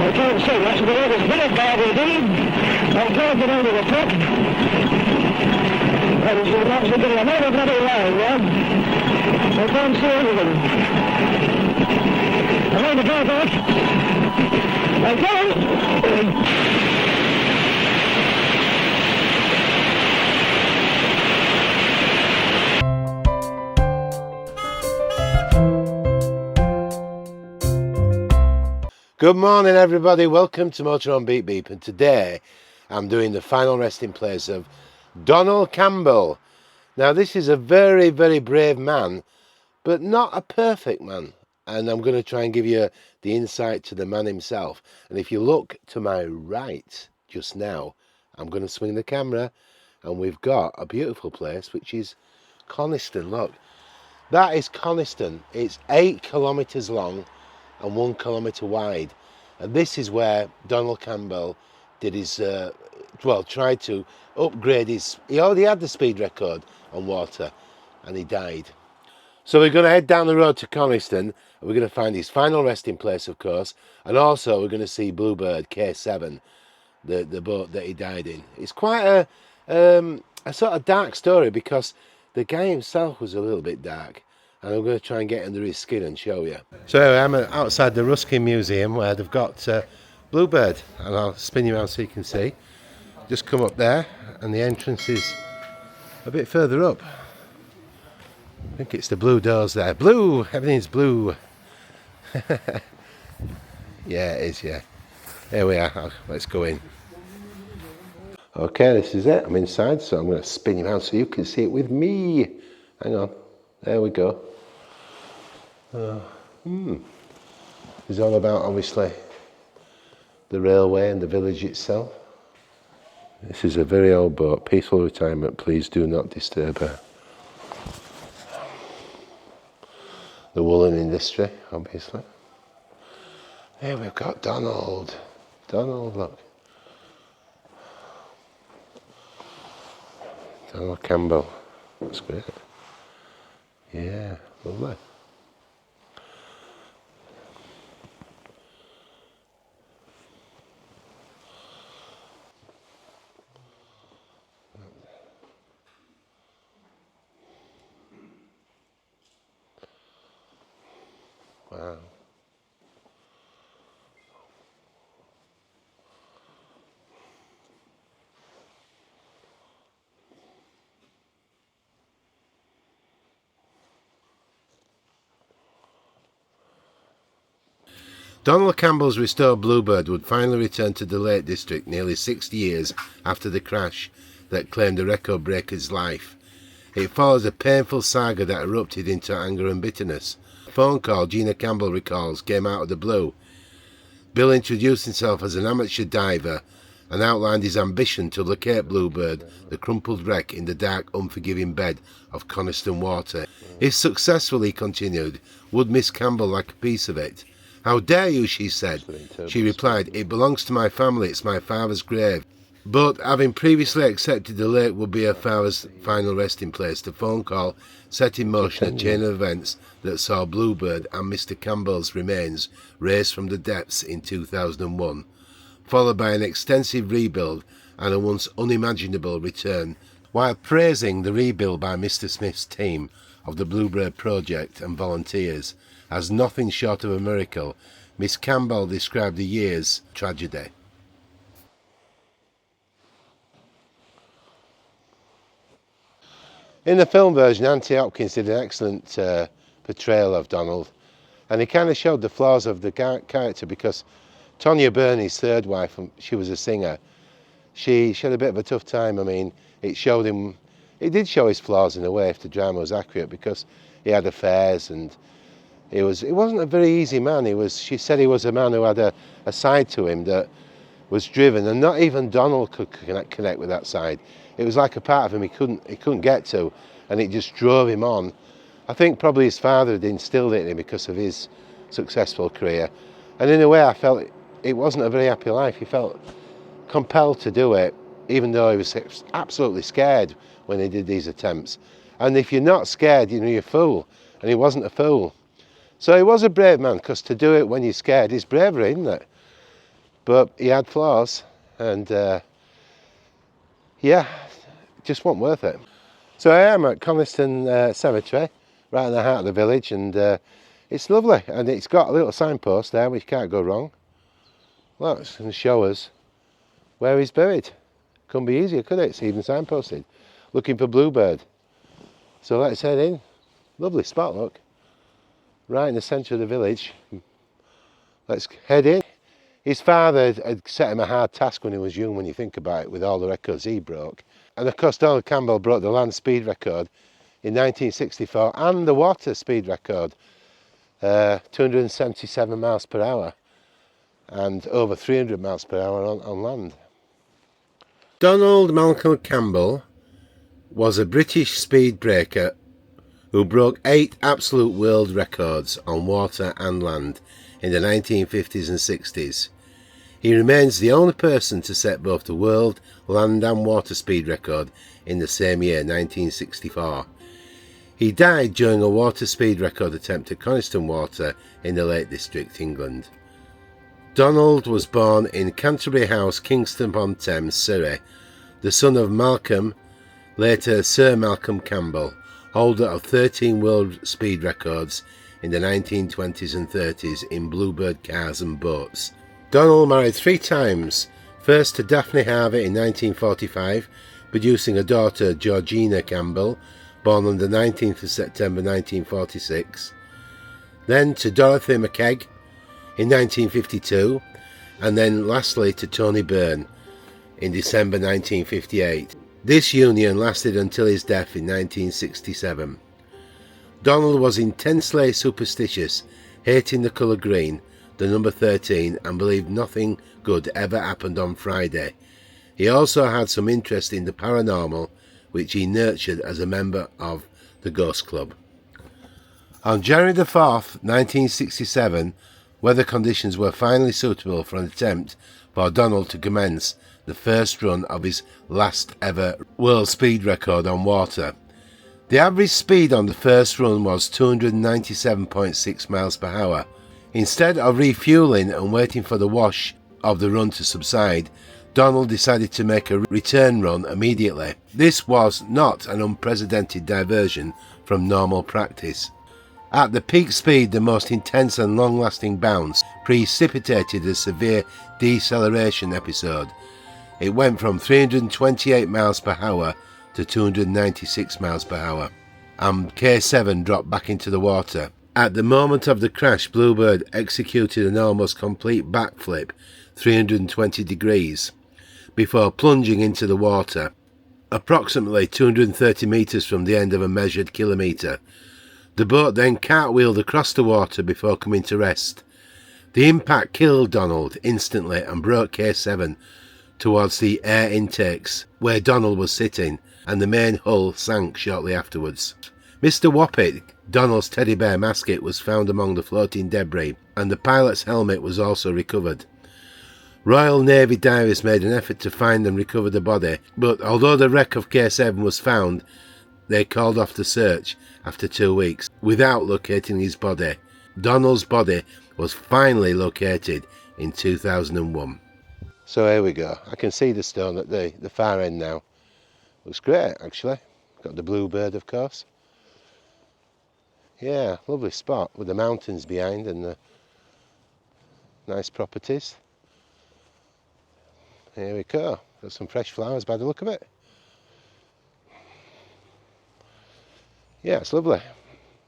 I can't see much, but it was very bad indeed. I'm glad to out of the pit. That is actually another bloody line, yeah? I can't see anything. I made the back off. I can't. Good morning everybody, welcome to MotorHome Beep Beep, and today I'm doing the final resting place of Donald Campbell. Now this is a very brave man, but not a perfect man, and I'm going to try and give you the insight to the man himself. And if you look to my right just now, I'm going to swing the camera and we've got a beautiful place which is Coniston. Look, that is Coniston. It's 8 kilometres long and 1 kilometre wide, and this is where Donald Campbell did his tried to upgrade his, he already had the speed record on water and he died. So we're going to head down the road to Coniston and we're going to find his final resting place, of course, and also we're going to see BlueBird K7, the boat that he died in. It's quite a sort of dark story because the guy himself was a little bit dark, and I'm going to try and get under his skin and show you. So I'm outside the Ruskin Museum where they've got BlueBird, and I'll spin you around so you can see. Just come up there and the entrance is a bit further up. I think it's the blue doors there. Blue! Everything's blue. Yeah, it is, yeah. There we are. Let's go in. Okay, this is it. I'm inside, so I'm going to spin you around so you can see it with me. Hang on. There we go. It's all about, obviously, the railway and the village itself. This is a very old boat. Peaceful retirement, please do not disturb her. The woolen industry, obviously. Here we've got Donald. Donald, look. Donald Campbell. That's great. Yeah, lovely. Wow. Donald Campbell's restored BlueBird would finally return to the Lake District nearly 60 years after the crash that claimed the record breaker's life. It follows a painful saga that erupted into anger and bitterness. A phone call, Gina Campbell recalls, came out of the blue. Bill introduced himself as an amateur diver and outlined his ambition to locate BlueBird, the crumpled wreck in the dark, unforgiving bed of Coniston water. If successful, he continued, would Miss Campbell like a piece of it? How dare you, she said. She replied, it belongs to my family, it's my father's grave. But having previously accepted the lake would be her father's final resting place, the phone call set in motion a chain of events that saw BlueBird and Mr. Campbell's remains raised from the depths in 2001, followed by an extensive rebuild and a once unimaginable return. While praising the rebuild by Mr. Smith's team of the BlueBird project and volunteers as nothing short of a miracle, Miss Campbell described the year's tragedy. In the film version, Anthony Hopkins did an excellent portrayal of Donald, and he kind of showed the flaws of the character because Tonya Burney's third wife, she was a singer, she had a bit of a tough time. I mean, it did show his flaws in a way if the drama was accurate, because he had affairs and he wasn't a very easy man. She said he was a man who had a side to him that was driven, and not even Donald could connect with that side. It was like a part of him he couldn't get to, and it just drove him on. I think probably his father had instilled it in him because of his successful career, and in a way I felt it wasn't a very happy life. He felt compelled to do it, even though he was absolutely scared when he did these attempts. And if you're not scared, you're a fool, and he wasn't a fool. So he was a brave man, because to do it when you're scared is bravery, isn't it? but he had flaws, and yeah, just wasn't worth it. So I am at Coniston Cemetery, right in the heart of the village, and it's lovely, and it's got a little signpost there which can't go wrong. Look, it's going to show us where he's buried. Couldn't be easier, could it? It's even signposted. Looking for BlueBird. So let's head in. Lovely spot, look. Right in the centre of the village. Let's head in. His father had set him a hard task when he was young, when you think about it, with all the records he broke. And of course, Donald Campbell broke the land speed record in 1964 and the water speed record, 277 miles per hour and over 300 miles per hour on land. Donald Malcolm Campbell was a British speed breaker who broke 8 absolute world records on water and land in the 1950s and 60s. He remains the only person to set both the world, land and water speed record in the same year, 1964. He died during a water speed record attempt at Coniston Water in the Lake District, England. Donald was born in Canterbury House, Kingston-upon-Thames, Surrey, the son of Malcolm, later Sir Malcolm Campbell, holder of 13 world speed records in the 1920s and 30s in BlueBird cars and boats. Donald married 3 times, first to Daphne Harvey in 1945, producing a daughter, Georgina Campbell, born on the 19th of September 1946, then to Dorothy McKegg in 1952, and then lastly to Tony Byrne in December 1958. This union lasted until his death in 1967. Donald was intensely superstitious, hating the colour green, the number 13, and believed nothing good ever happened on Friday. He also had some interest in the paranormal, which he nurtured as a member of the Ghost Club. On January the 4th, 1967, weather conditions were finally suitable for an attempt for Donald to commence the first run of his last ever world speed record on water. The average speed on the first run was 297.6 miles per hour. Instead of refueling and waiting for the wash of the run to subside, Donald decided to make a return run immediately. This was not an unprecedented diversion from normal practice. At the peak speed, the most intense and long-lasting bounce precipitated a severe deceleration episode. It went from 328 miles per hour to 296 miles per hour, and K7 dropped back into the water. At the moment of the crash, BlueBird executed an almost complete backflip, 320 degrees, before plunging into the water, approximately 230 metres from the end of a measured kilometre. The boat then cartwheeled across the water before coming to rest. The impact killed Donald instantly and broke K7 towards the air intakes where Donald was sitting, and the main hull sank shortly afterwards. Mr. Woppet, Donald's teddy bear mascot, was found among the floating debris, and the pilot's helmet was also recovered. Royal Navy divers made an effort to find and recover the body, but although the wreck of K7 was found, they called off the search after 2 weeks without locating his body. Donald's body was finally located in 2001. So here we go. I can see the stone at the far end now. Looks great, actually. Got the BlueBird, of course. Yeah, lovely spot with the mountains behind and the nice properties. Here we go. Got some fresh flowers by the look of it. Yeah, it's lovely.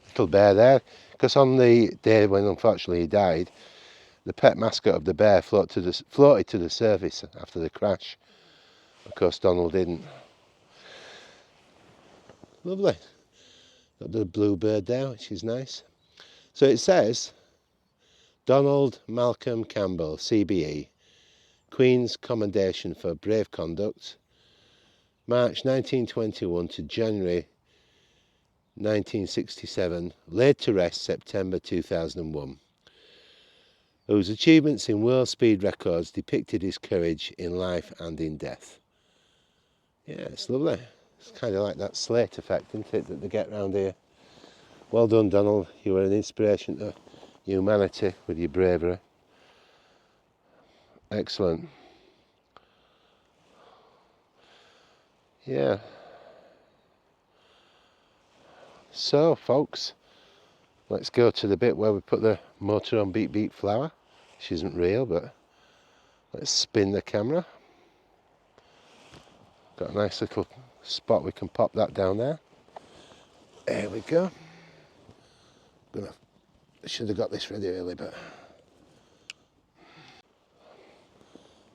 Little bear there. Because on the day when unfortunately he died, the pet mascot of the bear floated to the surface after the crash. Of course, Donald didn't. Lovely. Got the BlueBird there, which is nice. So it says, Donald Malcolm Campbell, CBE, Queen's Commendation for Brave Conduct, March 1921 to January 1967, laid to rest September 2001, whose achievements in world speed records depicted his courage in life and in death. Yeah, it's lovely. It's kind of like that slate effect, isn't it, that they get round here. Well done, Donald. You were an inspiration to humanity with your bravery. Excellent. Yeah. So, folks, let's go to the bit where we put the MotorHome Beep Beep flower. Which isn't real, but let's spin the camera. Got a nice little spot we can pop that down there. There we go. I should have got this ready early, but...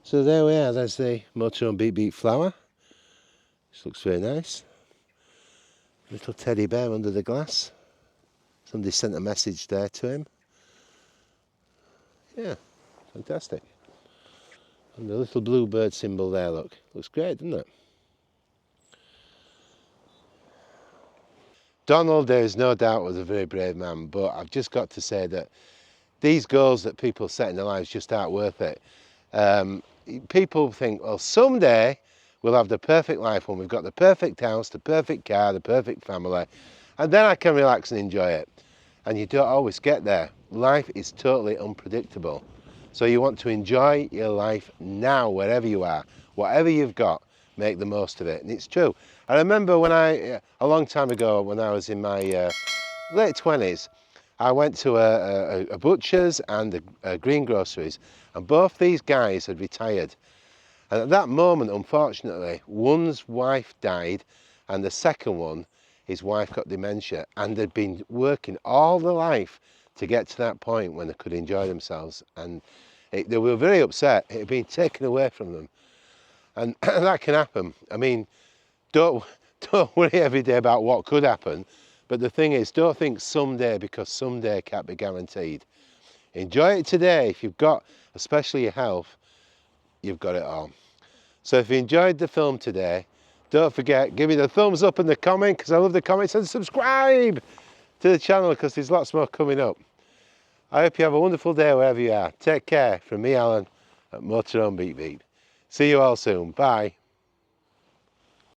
So there we are, there's the MotorHome Beep Beep flower. This looks very nice. Little teddy bear under the glass. Somebody sent a message there to him. Yeah, fantastic. And the little BlueBird symbol there, look. Looks great, doesn't it? Donald, there is no doubt, was a very brave man, but I've just got to say that these goals that people set in their lives just aren't worth it. People think, well, someday we'll have the perfect life when we've got the perfect house, the perfect car, the perfect family, and then I can relax and enjoy it. And you don't always get there. Life is totally unpredictable. So you want to enjoy your life now, wherever you are. Whatever you've got, make the most of it. And it's true. I remember when a long time ago, when I was in my late 20s, I went to a butcher's and a greengroceries, and both these guys had retired. And at that moment, unfortunately, one's wife died, and the second one, his wife got dementia, and they'd been working all their life to get to that point when they could enjoy themselves. And they were very upset. It had been taken away from them. And that can happen. I mean, don't worry every day about what could happen. But the thing is, don't think someday, because someday can't be guaranteed. Enjoy it today. If you've got, especially your health, you've got it all. So if you enjoyed the film today, don't forget, give me the thumbs up and the comment, because I love the comments, and subscribe to the channel because there's lots more coming up. I hope you have a wonderful day wherever you are. Take care. From me, Alan, at MotorHome Beep Beep. See you all soon. Bye.